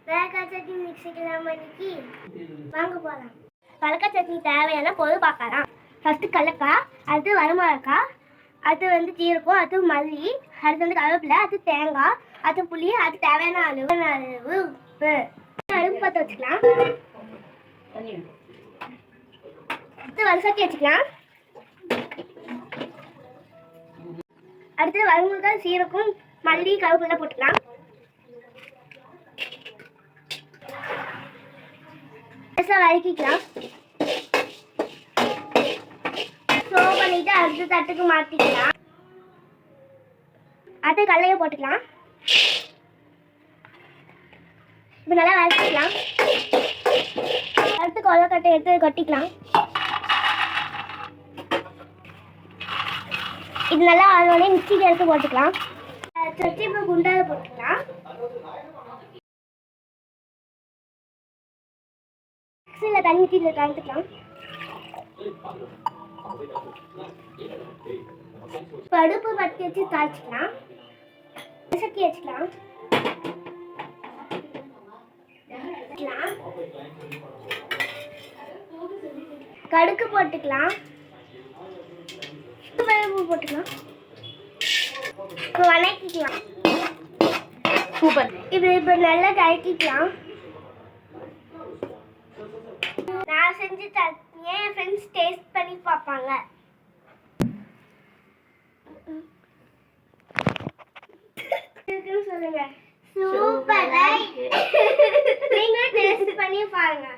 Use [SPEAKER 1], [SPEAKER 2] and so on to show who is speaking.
[SPEAKER 1] மிளகாய் சட்னி மிக்சிக்கலாமா இன்னைக்கு? வாங்க போகலாம். மிளகாய் சட்னி தேவையான பொருள் பார்க்கலாம். ஃபஸ்ட்டு கடலக்காய், அடுத்து வரமிளகாய், அடுத்து ஜீரகம், அடுத்து மல்லி, அடுத்து கருவேப்பிலை, அடுத்து தேங்காய், அடுத்து புளி, அடுத்து தேவையான அளவு உப்பு. அடுப்பு பற்ற வச்சுக்கலாம். அடுத்து வரிசட்டி வச்சுக்கலாம். அடுத்து வரமிளகாய், சீரகம், மல்லி, கருவேப்பிலை போட்டுக்கலாம். வதக்கிக்கலாம். ஸ்லோ பண்ணிட்டு அடுத்த தட்டுக்கு மாற்றிக்கலாம். அடுத்து கடலையை போட்டுக்கலாம். இப்போ நல்லா வதக்கிக்கலாம். அடுத்து கொல்லைக்கட்டை எடுத்து கொட்டிக்கலாம். இது நல்லா வதோடனே மிக்சிக்கு எடுத்து போட்டுக்கலாம். சட்டி இப்போ குண்டாக போட்டுக்கலாம். மிக்சியில் தண்ணி ஊற்றி இதில் கலந்துக்கலாம். இப்போ அடுப்பு பற்றி வச்சு தாளிச்சிக்கலாம். சட்டி வச்சுக்கலாம். கடுகு போட்டுக்கலாம். போட்டுக்கலாம். இப்போ வதக்கிக்கலாம்.
[SPEAKER 2] சூப்பர்.
[SPEAKER 1] இப்போ நல்லா கலக்கிக்கலாம். நான் செஞ்சு தரேன். என் ஃப்ரெண்ட்ஸ் டேஸ்ட் பண்ணி பார்ப்பாங்க. சொல்லுங்க. சூப்பர். நீங்களும் டேஸ்ட் பண்ணி பாருங்க.